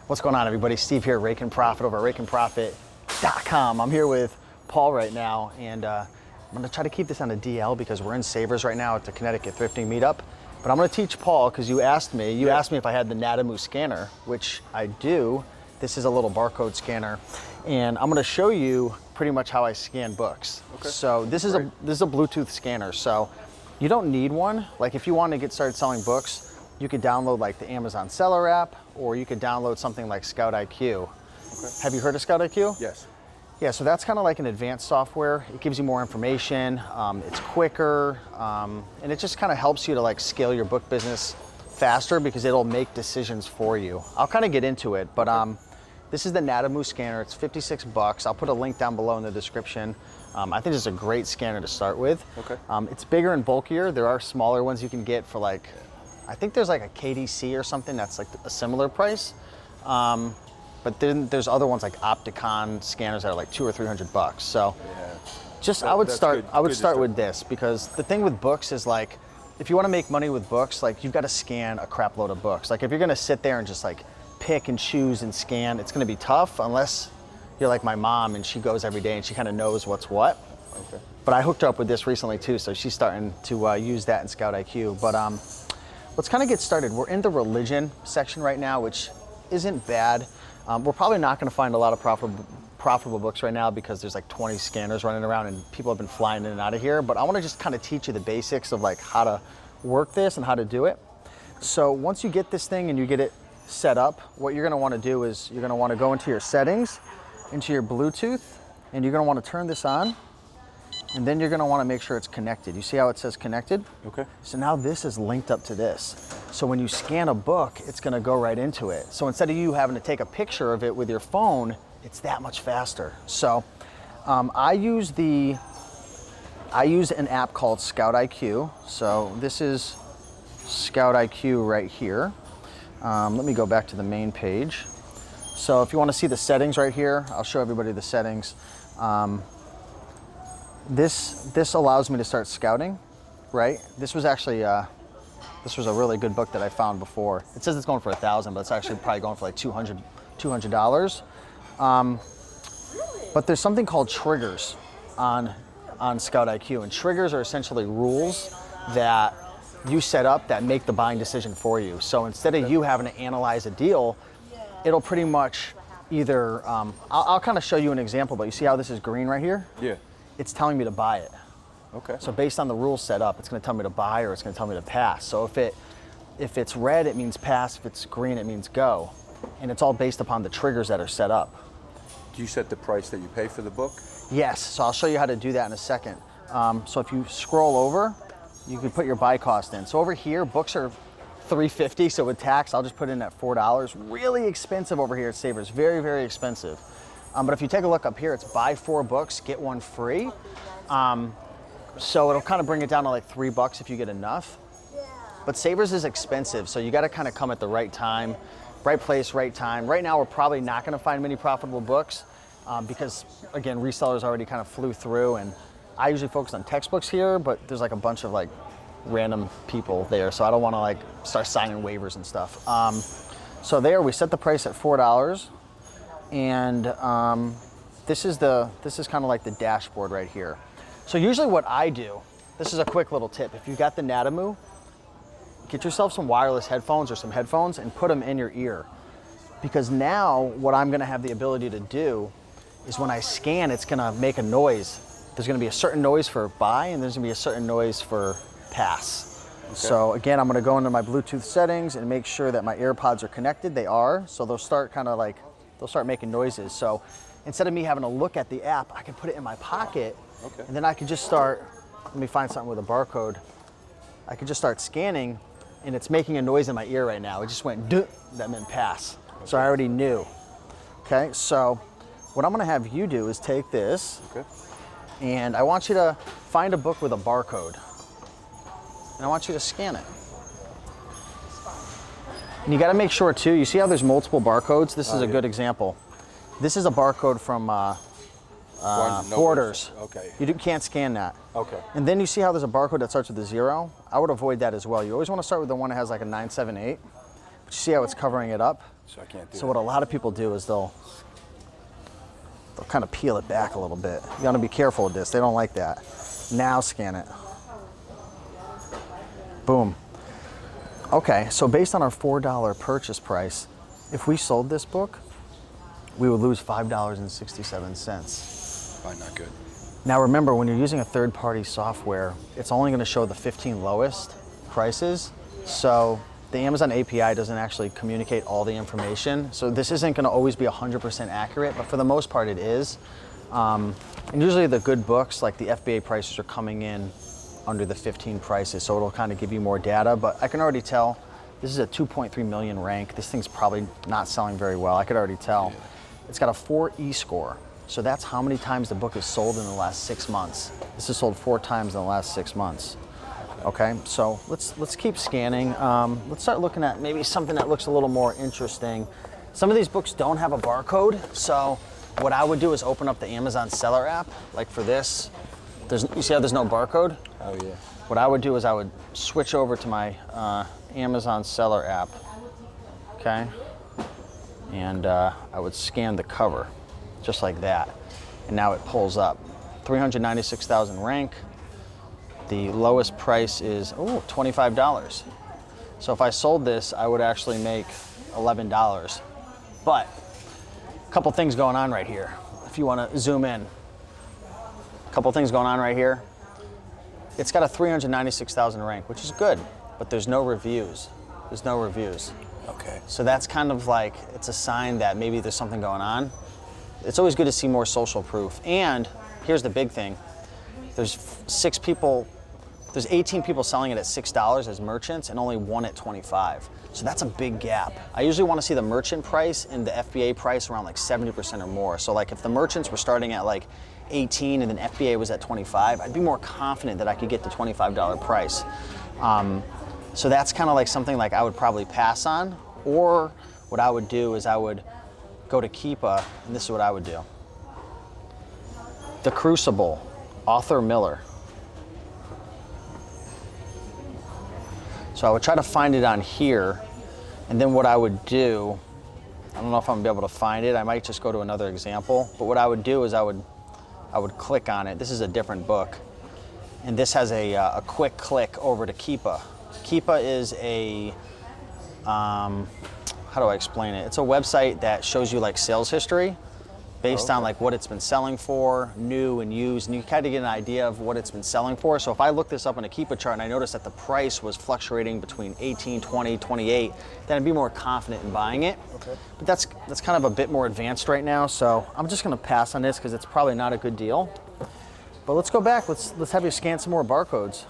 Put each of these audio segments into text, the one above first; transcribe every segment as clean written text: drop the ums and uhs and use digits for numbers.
What's going on, everybody? Steve here, Raiken Profit over at RaikenProfit.com. I'm here with Paul right now, and I'm gonna try to keep this on a DL because we're in Savers right now at the Connecticut Thrifting Meetup. But I'm gonna teach Paul, because you asked me if I had the Natamu scanner, which I do. This is a little barcode scanner, and I'm gonna show you pretty much how I scan books. Okay. So this is a Bluetooth scanner, so you don't need one. Like if you want to get started selling books, you could download like the Amazon Seller app, or you could download something like Scout IQ. Okay. Have you heard of Scout IQ? Yes. Yeah, so that's kind of like an advanced software. It gives you more information, it's quicker, and it just kind of helps you to like scale your book business faster because it'll make decisions for you. I'll kind of get into it, but this is the Natamu scanner. It's 56 bucks. I'll put a link down below in the description. I think it's a great scanner to start with. Okay. It's bigger and bulkier. There are smaller ones you can get for like, I think there's like a KDC or something that's like a similar price. But then there's other ones like Opticon scanners that are like $200 or $300. So yeah. I would start with this, because the thing with books is like, if you want to make money with books, like you've got to scan a crap load of books. Like if you're going to sit there and just like pick and choose and scan, it's going to be tough unless you're like my mom and she goes every day and she kind of knows what's what. Okay. But I hooked her up with this recently too, so she's starting to use that in Scout IQ. But let's kind of get started. We're in the religion section right now, which isn't bad. We're probably not going to find a lot of profitable books right now because there's like 20 scanners running around and people have been flying in and out of here. But I want to just kind of teach you the basics of like how to work this and how to do it. So once you get this thing and you get it set up, what you're going to want to do is you're going to want to go into your settings, into your Bluetooth, and you're going to want to turn this on. And then you're going to want to make sure it's connected. You see how it says connected? Okay. So now this is linked up to this. So when you scan a book, it's going to go right into it. So instead of you having to take a picture of it with your phone, it's that much faster. So I use an app called Scout IQ. So this is Scout IQ right here. Let me go back to the main page. So if you want to see the settings right here, I'll show everybody the settings. This allows me to start scouting, right? This was actually, this was a really good book that I found before. It says it's going for $1,000, but it's actually probably going for like $200. But there's something called triggers on Scout IQ, and triggers are essentially rules that you set up that make the buying decision for you. So instead of you having to analyze a deal, it'll pretty much either, I'll kind of show you an example, but you see how this is green right here? Yeah. It's telling me to buy it. Okay. So based on the rules set up, it's going to tell me to buy or it's going to tell me to pass. So if it's red, it means pass. If it's green, it means go. And it's all based upon the triggers that are set up. Do you set the price that you pay for the book? Yes. So I'll show you how to do that in a second. So if you scroll over, you can put your buy cost in. So over here, books are $3.50. So with tax, I'll just put in at $4. Really expensive over here at Savers. Very, very expensive. But if you take a look up here, it's buy 4 books, get 1 free. So it'll kind of bring it down to like $3 if you get enough. But Savers is expensive, so you got to kind of come at the right time, right place, right time. Right now, we're probably not going to find many profitable books because, again, resellers already kind of flew through, and I usually focus on textbooks here, but there's like a bunch of like random people there, so I don't want to like start signing waivers and stuff. So there, we set the price at $4. And this is kind of like the dashboard right here. So usually what I do, this is a quick little tip. If you've got the Natamu, get yourself some wireless headphones or some headphones and put them in your ear. Because now what I'm going to have the ability to do is when I scan, it's going to make a noise. There's going to be a certain noise for buy and there's going to be a certain noise for pass. Okay. So again, I'm going to go into my Bluetooth settings and make sure that my AirPods are connected. They are. So they'll start kind of like, they'll start making noises. So instead of me having to look at the app, I can put it in my pocket. Okay. And then I can just start, let me find something with a barcode. I can just start scanning and it's making a noise in my ear right now. It just went, duh, that meant pass. Okay. So I already knew. Okay, so what I'm gonna have you do is take this and I want you to find a book with a barcode. And I want you to scan it. And you got to make sure too, you see how there's multiple barcodes? This is a good example. This is a barcode from Borders. Okay. You can't scan that. Okay. And then you see how there's a barcode that starts with a 0? I would avoid that as well. You always want to start with the one that has like a 978. But you see how it's covering it up? So I can't do So what a lot of people do is they'll kind of peel it back a little bit. You gotta be careful with this. They don't like that. Now scan it. Boom. Okay, so based on our $4 purchase price, if we sold this book, we would lose $5.67. Probably not good. Now remember, when you're using a third-party software, it's only gonna show the 15 lowest prices. So the Amazon API doesn't actually communicate all the information. So this isn't gonna always be 100% accurate, but for the most part it is. And usually the good books, like the FBA prices, are coming in under the 15 prices, so it'll kind of give you more data. But I can already tell, this is a 2.3 million rank. This thing's probably not selling very well. I could already tell. It's got a 4 e-score. So that's how many times the book is sold in the last 6 months. This is sold 4 times in the last 6 months. Okay, so let's keep scanning. Let's start looking at maybe something that looks a little more interesting. Some of these books don't have a barcode, so what I would do is open up the Amazon Seller app. Like for this, you see how there's no barcode? Oh yeah. What I would do is I would switch over to my Amazon Seller app, okay? And I would scan the cover, just like that. And now it pulls up. 396,000 rank. The lowest price is, $25. So if I sold this, I would actually make $11. But a couple things going on right here. If you want to zoom in, a couple things going on right here. It's got a 396,000 rank, which is good, but there's no reviews. There's no reviews. Okay. So that's kind of like, it's a sign that maybe there's something going on. It's always good to see more social proof. And here's the big thing. There's 18 people selling it at $6 as merchants and only 1 at 25. So that's a big gap. I usually want to see the merchant price and the FBA price around like 70% or more. So like if the merchants were starting at like 18 and then FBA was at 25, I'd be more confident that I could get the $25 price. So that's kind of like something like I would probably pass on, or what I would do is I would go to Keepa, and this is what I would do. The Crucible, Arthur Miller. So I would try to find it on here, and then what I would do, I don't know if I'm gonna be able to find it. I might just go to another example, but what I would do is I would click on it. This is a different book, and this has a quick click over to Keepa. Keepa is a, how do I explain it? It's a website that shows you like sales history based on like what it's been selling for, new and used, and you kind of get an idea of what it's been selling for. So if I look this up in a Keepa chart and I notice that the price was fluctuating between 18, 20, 28, then I'd be more confident in buying it. Okay. But that's kind of a bit more advanced right now, so I'm just gonna pass on this because it's probably not a good deal. But let's go back, let's have you scan some more barcodes.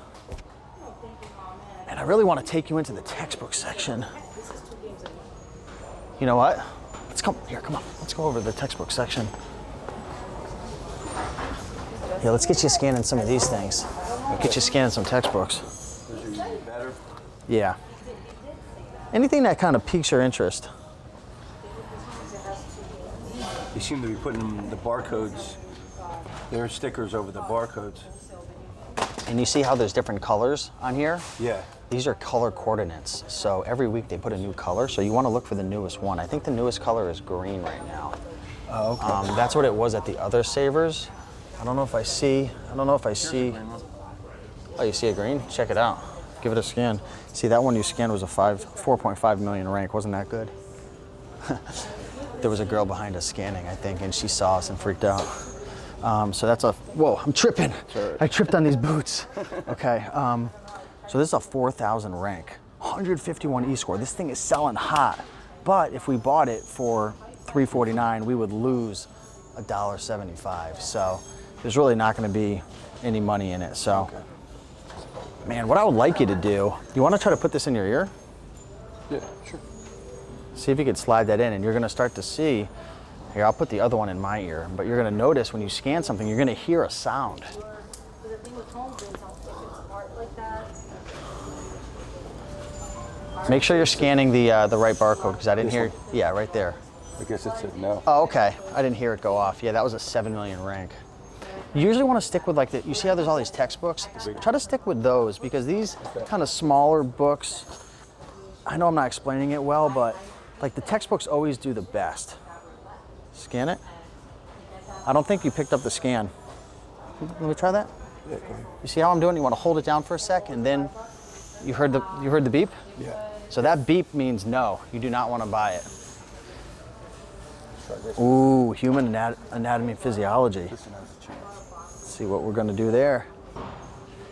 And I really want to take you into the textbook section. You know what? Come on. Let's go over to the textbook section. Yeah, let's get you scanning some of these things. Get you scanning some textbooks. Those are usually better. Yeah. Anything that kind of piques your interest. You seem to be putting the barcodes, their stickers over the barcodes. And you see how there's different colors on here? Yeah. These are color coordinates. So every week they put a new color. So you want to look for the newest one. I think the newest color is green right now. Oh, okay. That's what it was at the other savers. I don't know if I see. Oh, you see a green? Check it out. Give it a scan. See, that one you scanned was a 4.5 million rank. Wasn't that good? There was a girl behind us scanning, I think, and she saw us and freaked out. So that's whoa, I'm tripping. Sure. I tripped on these boots. Okay, so this is a 4,000 rank, 151 e-score. This thing is selling hot, but if we bought it for $3.49, we would lose $1.75. So there's really not gonna be any money in it. So, okay. Man, what I would like you to do, you wanna try to put this in your ear? Yeah, sure. See if you could slide that in, and you're gonna start to see. Here, I'll put the other one in my ear, but you're gonna notice when you scan something, you're gonna hear a sound. Make sure you're scanning the right barcode, because I didn't hear, yeah, right there. I guess it said no. Oh, okay, I didn't hear it go off. Yeah, that was a 7 million rank. You usually wanna stick with like you see how there's all these textbooks? Try to stick with those, because these kind of smaller books, I know I'm not explaining it well, but like the textbooks always do the best. Scan it. I don't think you picked up the scan. Let me try that. Yeah, go ahead. You see how I'm doing? You want to hold it down for a sec, and then you heard the beep? Yeah. So that beep means no, you do not want to buy it. Try this. Ooh, human anatomy and physiology. This one has a chance. Let's see what we're going to do there.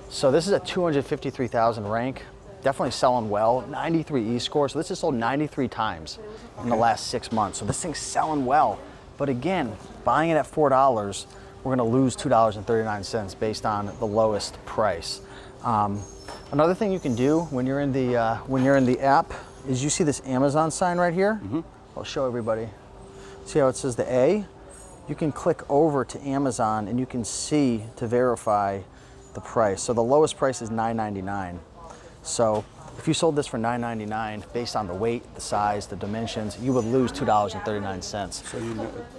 So this is a 253,000 rank. Definitely selling well. 93 e-score. So this is sold 93 times in the last 6 months. So this thing's selling well. But again, buying it at $4, we're going to lose $2.39 based on the lowest price. Another thing you can do when you're in the app is you see this Amazon sign right here. I'll show everybody. See how it says the A? You can click over to Amazon and you can see to verify the price. So the lowest price is $9.99. So if you sold this for $9.99 based on the weight, the size, the dimensions, you would lose $2.39. So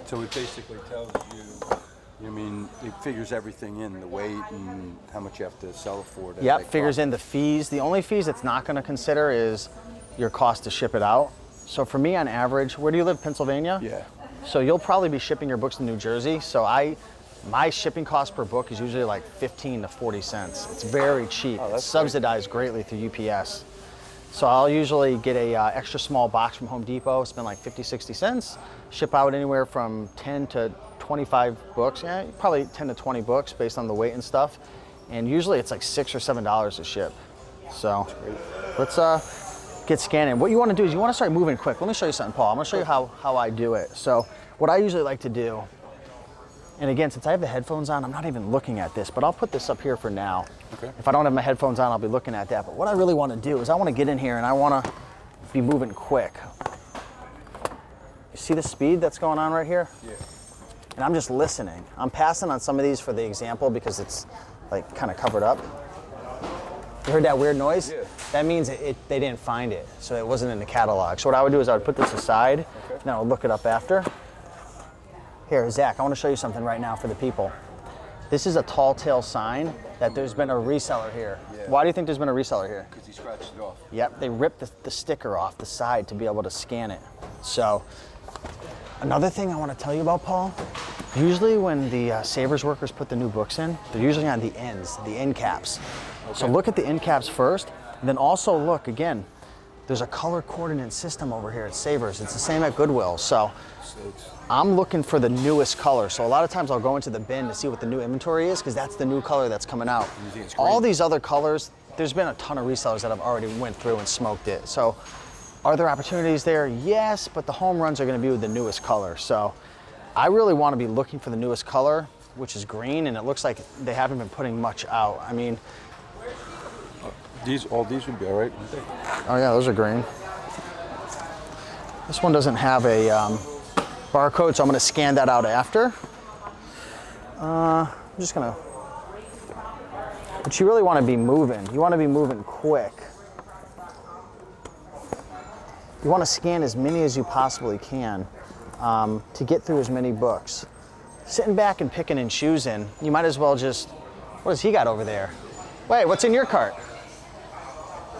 so it basically tells you. I mean, it figures everything in, the weight and how much you have to sell it for. Yep, figures in the fees. The only fees it's not going to consider is your cost to ship it out. So for me, on average, where do you live, Pennsylvania? Yeah. So you'll probably be shipping your books to New Jersey. So my shipping cost per book is usually like 15 to 40 cents. It's very cheap. Oh, it's subsidized greatly through UPS. So I'll usually get a extra small box from Home Depot, spend like 50, 60 cents, ship out anywhere from 10 to 25 books, yeah, probably 10 to 20 books based on the weight and stuff. And usually it's like $6 or $7 to ship. So let's get scanning. What you want to do is you want to start moving quick. Let me show you something, Paul. I'm going to show you how I do it. So what I usually like to do, and again, since I have the headphones on, I'm not even looking at this, but I'll put this up here for now. Okay. If I don't have my headphones on, I'll be looking at that. But what I really want to do is I want to get in here and I want to be moving quick. You see the speed that's going on right here? Yeah. And I'm just listening. I'm passing on some of these for the example because it's like kind of covered up. You heard that weird noise? Yeah. That means they didn't find it, so it wasn't in the catalog. So what I would do is I would put this aside, and then I would look it up after. Here, Zach, I want to show you something right now for the people. This is a tall tale sign that there's been a reseller here. Yeah. Why do you think there's been a reseller here? Because he scratched it off. Yep, they ripped the sticker off the side to be able to scan it. So another thing I want to tell you about, Paul, usually when the Savers workers put the new books in, they're usually on the ends, the end caps. Okay. So look at the end caps first, and then also look, again, there's a color coordinate system over here at Savers. It's the same at Goodwill. So I'm looking for the newest color. So a lot of times I'll go into the bin to see what the new inventory is because that's the new color that's coming out. All these other colors, there's been a ton of resellers that have already went through and smoked it. So are there opportunities there? Yes, but the home runs are going to be with the newest color. So I really want to be looking for the newest color, which is green, and it looks like they haven't been putting much out. I mean, All these would be all right, wouldn't they? oh yeah, those are green. This one doesn't have a barcode, so I'm going to scan that out after. I'm just going to, but you really want to be moving. You want to be moving quick. You want to scan as many as you possibly can to get through as many books. Sitting back and picking and choosing, you might as well just, what does he got over there? Wait, what's in your cart?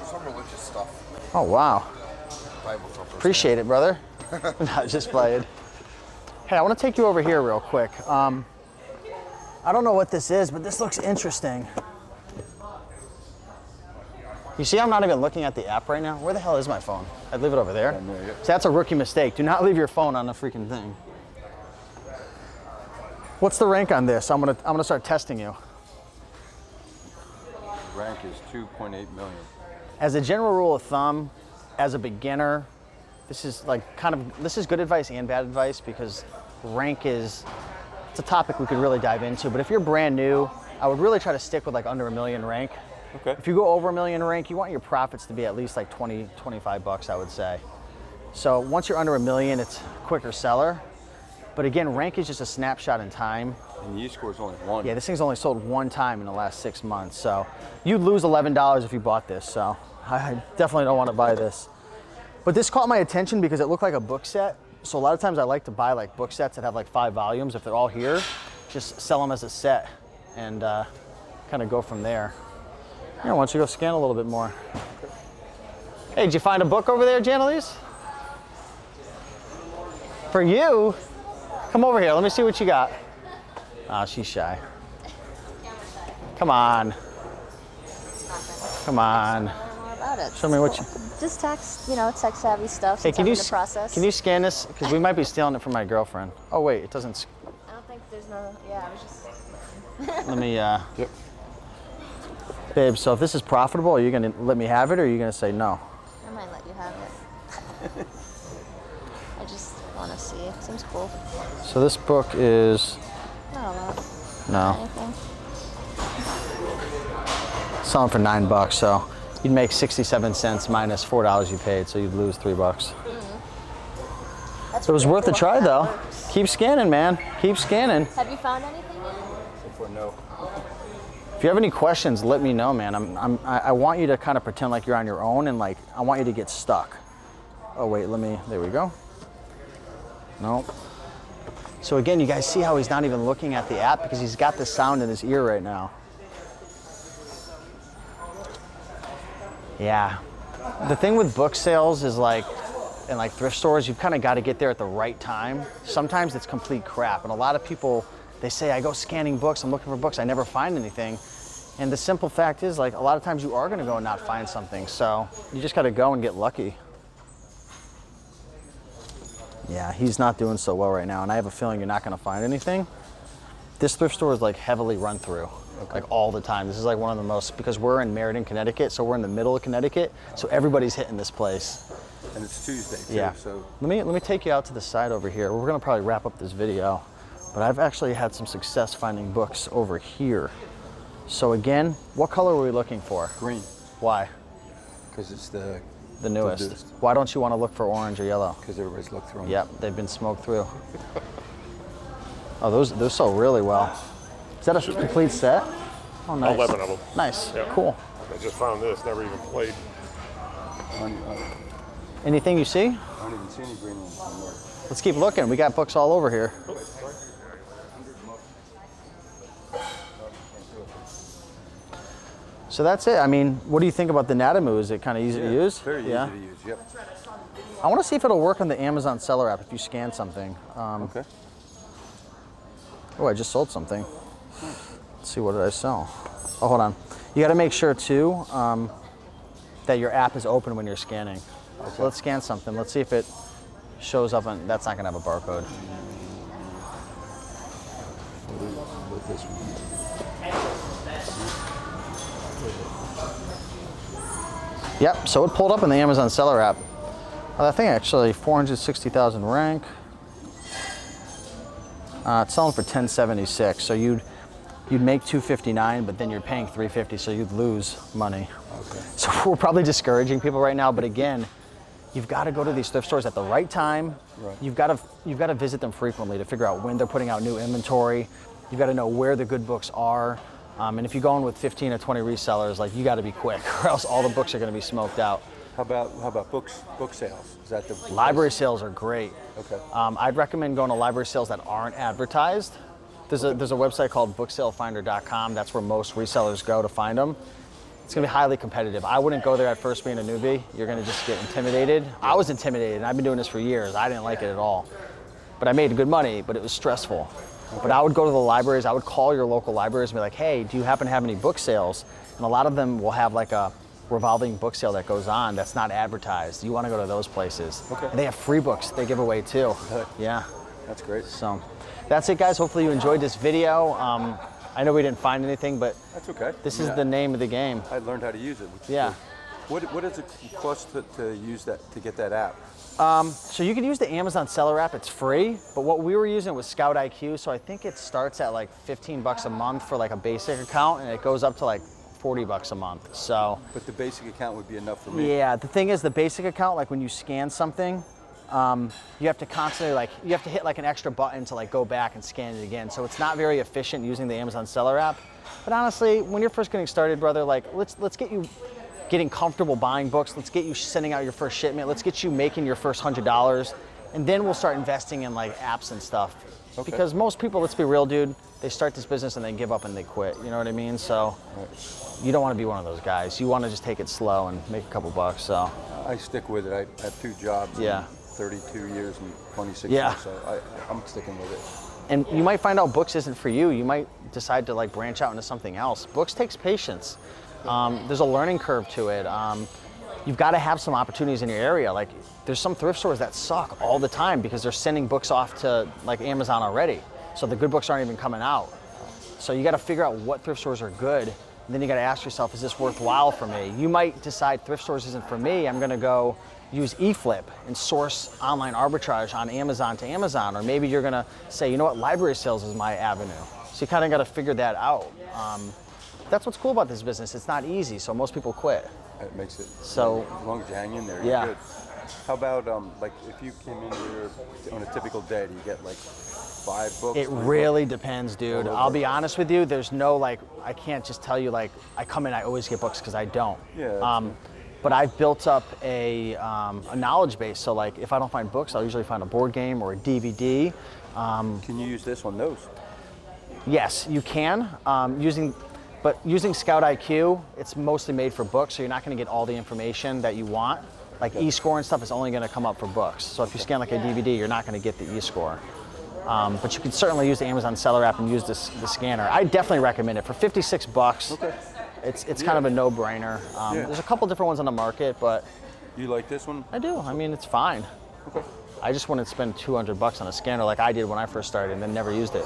Some religious stuff. Oh, wow. Bible thumpers. Appreciate it, brother. Not just playing. Hey, I want to take you over here real quick. I don't know what this is, but this looks interesting. You see, I'm not even looking at the app right now. Where the hell is my phone? I'd leave it over there. Down there, yeah. So that's a rookie mistake. Do not leave your phone on the freaking thing. What's the rank on this? I'm gonna start testing you. Rank is 2.8 million. As a general rule of thumb, as a beginner, this is this is good advice and bad advice because rank it's a topic we could really dive into. But if you're brand new, I would really try to stick with like under $1 million rank. Okay. If you go over $1 million rank, you want your profits to be at least like 20, 25 bucks, I would say. So once you're under $1 million, it's a quicker seller. But again, rank is just a snapshot in time. And the e-score is only 1. Yeah, this thing's only sold one time in the last 6 months. So you'd lose $11 if you bought this. So I definitely don't want to buy this. But this caught my attention because it looked like a book set. So a lot of times I like to buy like book sets that have like 5 volumes. If they're all here, just sell them as a set and kind of go from there. Here, why don't you go scan a little bit more? Hey, did you find a book over there, Janelise? For you? Come over here, let me see what you got. Oh, she's shy. Come on. Come on. About it. Show me what you... Just text, tech savvy stuff. Hey, Hey, in the process. can you scan this? Because we might be stealing it from my girlfriend. Oh wait, it doesn't. I don't think there's no. Yeah, I was just. Let me. Yep. Babe, so if this is profitable, are you gonna let me have it, or are you gonna say no? I might let you have it. I just want to see. It seems cool. So this book is Not a lot. no Anything. selling for $9, so you'd make 67 cents minus $4 you paid, so you'd lose $3. That's It was really worth a cool try how that though. works. Keep scanning, man. Keep scanning. Have you found anything yet? So far, no. If you have any questions, let me know, man. I want you to kind of pretend like you're on your own, and like I want you to get stuck. Oh wait, there we go. Nope. So again, you guys see how he's not even looking at the app because he's got the sound in his ear right now. Yeah. The thing with book sales is like, and like thrift stores, you've kind of got to get there at the right time. Sometimes it's complete crap. And a lot of people, they say, I go scanning books, I'm looking for books, I never find anything. And the simple fact is, like, a lot of times you are going to go and not find something. So you just got to go and get lucky. Yeah, he's not doing so well right now. And I have a feeling you're not going to find anything. This thrift store is like heavily run through, like all the time. This is like one of the most, because we're in Meriden, Connecticut, so we're in the middle of Connecticut, so everybody's hitting this place. And it's Tuesday too, Yeah. so. Let me take you out to the side over here. We're gonna probably wrap up this video, but I've actually had some success finding books over here. So again, what color were we looking for? Green, Why? because it's the The newest. newest. Why don't you want to look for orange or yellow? Because everybody's looked through them. Yep, they've been smoked through. Oh, those sell really well. Is that a complete set? Oh, nice. 11 of them. Nice, Yeah. cool. I just found this, never even played. Anything you see? I don't even see any green ones anymore. Let's keep looking. We got books all over here. So that's it. I mean, what do you think about the Natamu? Is it kind of easy to use? Very easy to use, yep. I want to see if it'll work on the Amazon seller app if you scan something. Okay. Oh, I just sold something. Let's see, what did I sell? Oh, hold on. You got to make sure too that your app is open when you're scanning. Okay. So let's scan something. Let's see if it shows up on, that's not going to have a barcode. With this one. Yep, so it pulled up in the Amazon seller app. That thing actually, 460,000 rank. It's selling for 1076, so you'd make 259, but then you're paying 350, so you'd lose money. Okay. So we're probably discouraging people right now, but again, you've got to go to these thrift stores at the right time. Right. You've got to visit them frequently to figure out when they're putting out new inventory. You've got to know where the good books are. And if you go in with 15 or 20 resellers, like, you got to be quick, or else all the books are going to be smoked out. How about book sales? Is that the Library sales are great. Okay. I'd recommend going to library sales that aren't advertised. There's a website called booksalefinder.com. That's where most resellers go to find them. It's going to be highly competitive. I wouldn't go there at first being a newbie. You're going to just get intimidated. I was intimidated, and I've been doing this for years. I didn't like it at all. But I made good money, but it was stressful. Okay. But I would go to the libraries. I would call your local libraries and be like, hey, do you happen to have any book sales? And a lot of them will have like a revolving book sale that goes on that's not advertised. You want to go to those places. Okay. And they have free books they give away too. Really? Yeah. That's great. So that's it, guys. Hopefully you enjoyed this video. I know we didn't find anything, but That's okay. this is the name of the game. I learned how to use it. Which is Yeah. good. What does it cost to use that, to get that app? So you can use the Amazon seller app. It's free, but what we were using was Scout IQ. So I think it starts at like $15 a month for like a basic account, and it goes up to like $40 a month. So But the basic account would be enough for me. yeah, the thing is, the basic account, like when you scan something, you have to constantly you have to hit like an extra button to like go back and scan it again. So it's not very efficient using the Amazon seller app. But honestly, when you're first getting started, brother, like let's get you getting comfortable buying books. Let's get you sending out your first shipment. Let's get you making your first $100, and then we'll start investing in like apps and stuff. Okay. Because most people, let's be real, dude, they start this business and they give up and they quit. You know what I mean? So you don't want to be one of those guys. You want to just take it slow and make a couple bucks. So I stick with it. I have 2 jobs. Yeah. In 32 years and 26 Yeah. years, so I'm sticking with it. and you might find out books isn't for you. You might decide to like branch out into something else. Books takes patience. There's a learning curve to it. You've got to have some opportunities in your area. Like there's some thrift stores that suck all the time because they're sending books off to like Amazon already. So the good books aren't even coming out. So you got to figure out what thrift stores are good. And then you got to ask yourself, is this worthwhile for me? You might decide thrift stores isn't for me. I'm going to go use eFLIP and source online arbitrage on Amazon to Amazon. Or maybe you're going to say, you know what, library sales is my avenue. So you kind of got to figure that out. That's what's cool about this business. It's not easy, so most people quit. It makes it, So- as long as you hang in there, Yeah. you're good. How about, like, if you came in here on a typical day, do you get like 5 books? It 20 really books? depends, dude. All over. I'll be honest with you. There's no like, I can't just tell you like, I come in, I always get books because I don't. Yeah, that's But I've built up a knowledge base. So like, if I don't find books, I'll usually find a board game or a DVD. Can you use this on those? Yes, you can. Using Scout IQ, it's mostly made for books, so you're not going to get all the information that you want. Like eScore and stuff is only going to come up for books. So if you scan like a DVD, you're not going to get the eScore. But you can certainly use the Amazon Seller app and use the scanner. I definitely recommend it for 56 bucks. Okay. It's kind of a no-brainer. Yeah. There's a couple different ones on the market, but You like this one? I do. I mean, it's fine. Okay. I just wouldn't spend 200 bucks on a scanner like I did when I first started and then never used it.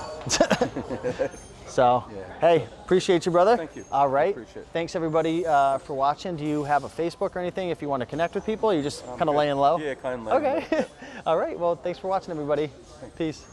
So, Yeah. hey, appreciate you, brother. Thank you. All right. Appreciate it. Thanks, everybody, for watching. Do you have a Facebook or anything if you want to connect with people? Or you just kind of good. laying low? Yeah, kind of laying Okay. All right. Well, thanks for watching, everybody. Peace.